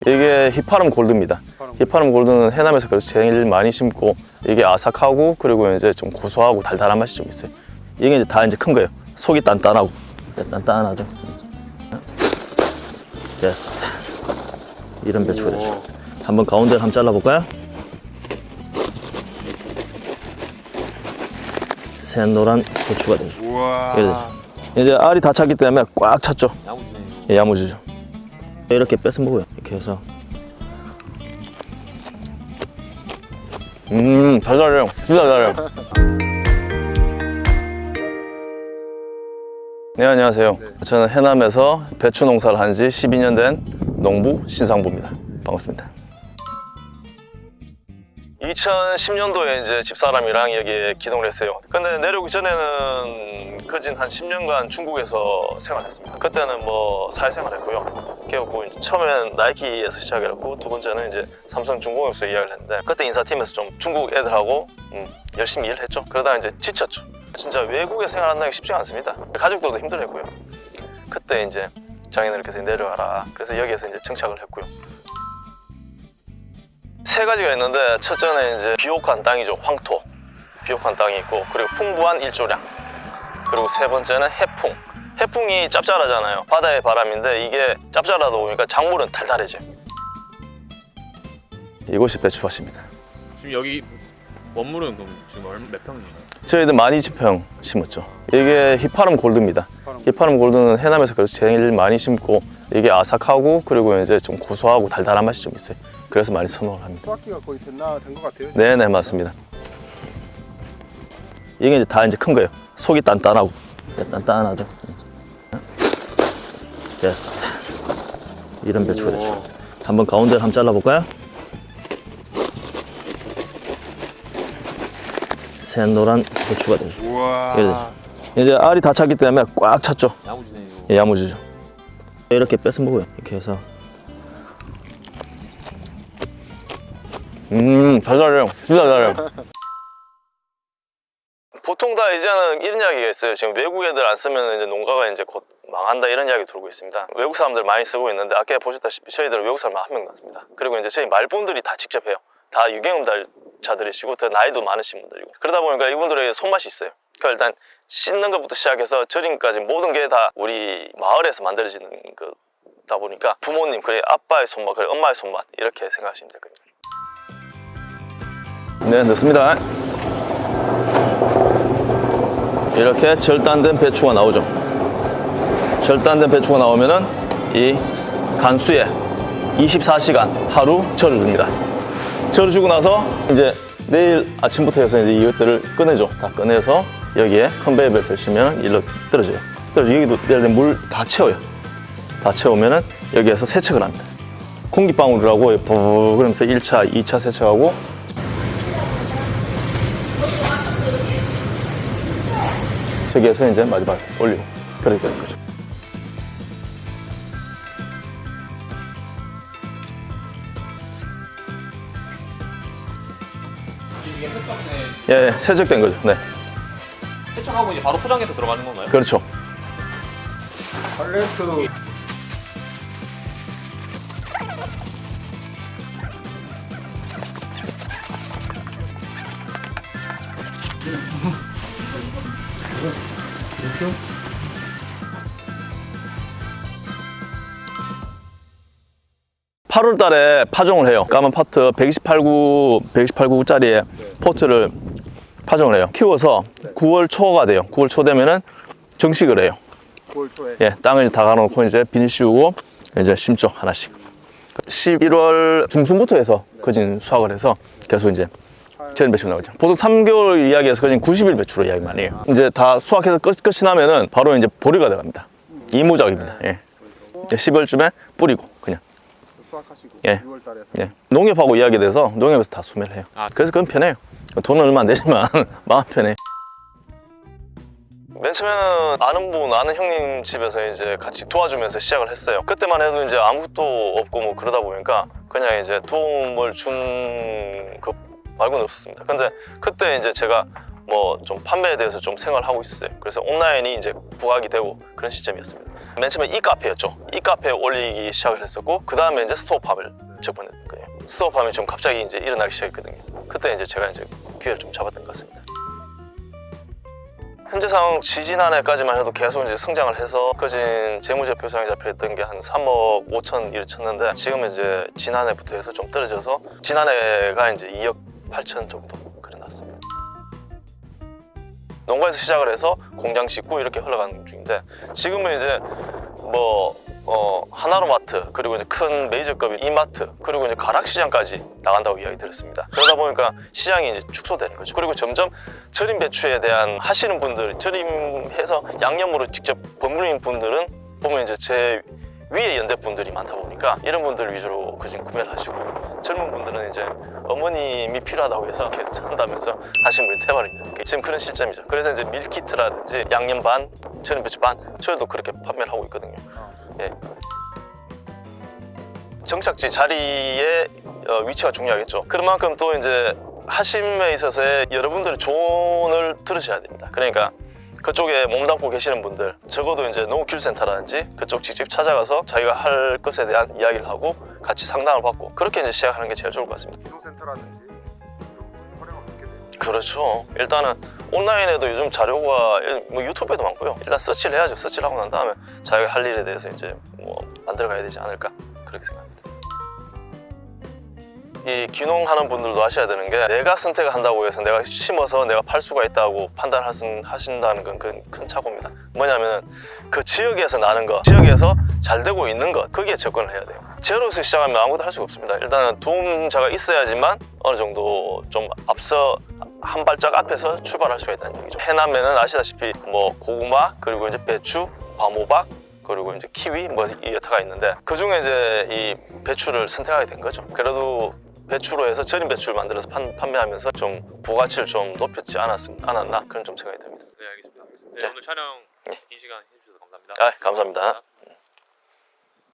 이게 히파름 골드입니다. 히파름 골드는 해남에서 그래서 제일 많이 심고, 이게 아삭하고 그리고 이제 좀 고소하고 달달한 맛이 좀 있어요. 이게 이제 다 이제 큰 거예요. 속이 단단하고 단단하죠. 됐습니다. 이런 배추가 되죠. 한번 가운데를 한번 잘라볼까요? 새노란 배추가 되죠. 우와. 이렇게 되죠. 이제 알이 다 찼기 때문에 꽉 찼죠. 야무지네. 예, 야무지죠. 이렇게 뺏어 먹어요. 이렇게 해서. 달달해요. 진짜 달달해요. 네, 안녕하세요. 저는 해남에서 배추 농사를 한 지 12년 된 농부 신상부입니다. 반갑습니다. 2010년도에 이제 집사람이랑 여기에 기동을 했어요. 근데 내려오기 전에는 거진 한 10년간 중국에서 생활했습니다. 그때는 뭐 사회생활 했고요. 그래갖고 처음에는 나이키에서 시작했고, 두 번째는 이제 삼성중공업에서 이야기를 했는데, 그때 인사팀에서 좀 중국 애들하고 열심히 일을 했죠. 그러다가 이제 지쳤죠. 진짜 외국에 생활한다는 게 쉽지 않습니다. 가족들도 힘들었고요. 그때 이제 장인어른께서 내려와라. 그래서 여기에서 이제 정착을 했고요. 세 가지가 있는데, 첫째는 이제 비옥한 땅이죠. 황토. 비옥한 땅이 있고, 그리고 풍부한 일조량. 그리고 세 번째는 해풍. 해풍이 짭짤하잖아요. 바다의 바람인데 이게 짭짤하다 보니까 작물은 달달해져요. 이곳이 배추밭입니다. 지금 여기 원물은 그럼 지금 몇 평인가요? 저희들 12,000평 심었죠. 이게 히파름 골드입니다. 히파름 골드는 해남에서 그래서 제일 많이 심고, 이게 아삭하고 그리고 이제 좀 고소하고 달달한 맛이 좀 있어요. 그래서 많이 선호를 합니다. 수확기가 거의 된 것 같아요. 네네, 맞습니다. 이게 이제 다 이제 큰 거예요. 속이 단단하고 단단하죠. 됐습니다. 이런 배추가 되죠. 한번 가운데를 한번 잘라볼까요? 새노란 배추가 되죠. 우와. 이렇게 되죠. 이제 알이 다 찼기 때문에 꽉 찼죠. 야무지네 이거. 예, 야무지죠. 이렇게 뺏어 먹어요. 이렇게 해서. 달달해요. 진짜 달달해요. 보통 다 이제는 이런 이야기가 있어요. 지금 외국 애들 안 쓰면 이제 농가가 이제 곧 망한다, 이런 이야기 돌고 있습니다. 외국 사람들 많이 쓰고 있는데, 아까 보셨다시피 저희들은 외국 사람 한 명 났습니다. 그리고 이제 저희 말분들이 다 직접 해요. 다 유경험자들이시고 더 나이도 많으신 분들이고, 그러다 보니까 이분들에게 손맛이 있어요. 그러니까 일단 씻는 것부터 시작해서 절임까지 모든 게 다 우리 마을에서 만들어지는 거다 보니까 부모님, 그래 아빠의 손맛, 그래 엄마의 손맛, 이렇게 생각하시면 될 겁니다. 네, 됐습니다. 이렇게 절단된 배추가 나오죠. 절단된 배추가 나오면은 이 간수에 24시간 하루 절여줍니다. 절여주고 나서 이제 내일 아침부터 해서 이제 이것들을 꺼내죠. 다 꺼내서 여기에 컨베이어 벨트를 씌우면 일로 떨어져요. 그래서 여기도 예를 들면 물 다 채워요. 다 채우면은 여기에서 세척을 합니다. 공기방울이라고 그러면서 1차, 2차 세척하고, 저기에서 이제 마지막에 올리고, 그렇게 되는 거죠. 이게 세척네. 예, 세척된 거죠. 네, 세척하고 이제 바로 포장해서 들어가는 건가요? 그렇죠. 팔레트 그 8월 달에 파종을 해요. 까만 파트 128구짜리의 포트를 파종을 해요. 키워서 9월 초가 돼요. 9월 초 되면은 정식을 해요. 9월 초에 예, 땅을 다 갈아놓고 이제 비닐 씌우고 이제 심죠, 하나씩. 11월 중순부터 해서 거진 수확을 해서 계속 이제 절임 배추가 나오죠. 보통 3개월 이야기해서 거진 90일 배추로 이야기 많이 해요. 이제 다 수확해서 끝이 나면은 바로 이제 보리가 들어갑니다. 이무작입니다. 예. 12월쯤에 뿌리고 그냥. 수확하시고 예. 6월 달에 예. 농협하고 이야기돼서 농협에서 다 수매를 해요. 그래서 그건 편해요. 돈은 얼마 안 되지만 마음 편해. 맨 처음에는 아는 형님 집에서 이제 같이 도와주면서 시작을 했어요. 그때만 해도 이제 아무것도 없고 뭐 그러다 보니까 그냥 이제 도움을 준 것 말고는 없었습니다. 근데 그때 이제 제가 뭐 좀 판매에 대해서 좀 생각을 하고 있었어요. 그래서 온라인이 이제 부각이 되고 그런 시점이었습니다. 맨 처음에 이 카페였죠. 이 카페에 올리기 시작을 했었고 그 다음에 이제 스토어팜을 접근했던 거예요. 스토어팜이 좀 갑자기 이제 일어나기 시작했거든요. 그때 이제 제가 이제 기회를 좀 잡았던 것 같습니다. 현재 상황 지지난해까지만 해도 계속 이제 성장을 해서 그진 재무제표상에 잡혀있던 게 한 3억 5천 이렇게 쳤는데 지금은 이제 지난해부터 해서 좀 떨어져서 지난해가 이제 2억 8천 정도 그래 났습니다. 농가에서 시작을 해서 공장 짓고 이렇게 흘러가는 중인데 지금은 이제 뭐 하나로마트 그리고 이제 큰 메이저급인 이마트 그리고 이제 가락시장까지 나간다고 이야기 들었습니다. 그러다 보니까 시장이 이제 축소되는 거죠. 그리고 점점 절임 배추에 대한 하시는 분들 절임해서 양념으로 직접 버무리는 분들은 보면 이제 제 위에 연대 분들이 많다 보니까 이런 분들 위주로 그진 구매를 하시고 젊은 분들은 이제 어머님이 필요하다고 해서 이렇게 한다면서 하시는 분이 대발입니다. 지금 그런 시점이죠. 그래서 이제 밀키트라든지 양념 반, 절임 배추 반 저희도 그렇게 판매를 하고 있거든요. 예. 정착지 자리의 위치가 중요하겠죠. 그만큼 또 이제 하심에 있어서의 여러분들의 조언을 들으셔야 됩니다. 그러니까 그쪽에 몸담고 계시는 분들 적어도 이제 농업기술센터라든지 그쪽 직접 찾아가서 자기가 할 것에 대한 이야기를 하고 같이 상담을 받고 그렇게 이제 시작하는 게 제일 좋을 것 같습니다. 기술센터라든지 활용을 어떻게 돼요? 그렇죠. 일단은 온라인에도 요즘 자료가 뭐 유튜브에도 많고요. 일단 서치를 해야죠. 서치를 하고 난 다음에 자기가 할 일에 대해서 이제 뭐 만들어가야 되지 않을까 그렇게 생각합니다. 이 귀농하는 분들도 아셔야 되는 게 내가 선택을 한다고 해서 내가 심어서 내가 팔 수가 있다고 판단하신다는 건 큰 착오입니다. 뭐냐면 그 지역에서 나는 것, 지역에서 잘 되고 있는 것 거기에 접근을 해야 돼요. 제로에서 시작하면 아무것도 할 수가 없습니다. 일단은 도움자가 있어야지만 어느 정도 좀 앞서 한 발짝 앞에서 출발할 수가 있다는 얘기죠. 해남에는 아시다시피 뭐 고구마 그리고 이제 배추, 밤호박 그리고 이제 키위 뭐 여타가 있는데 그 중에 이제 이 배추를 선택하게 된 거죠. 그래도 배추로 해서 절임 배추를 만들어서 판매하면서 좀 부가치를 좀 높였지 않았나 그런 좀 생각이 듭니다. 네, 알겠습니다. 네. 오늘 촬영 긴 시간 해주셔서 감사합니다. 아, 감사합니다.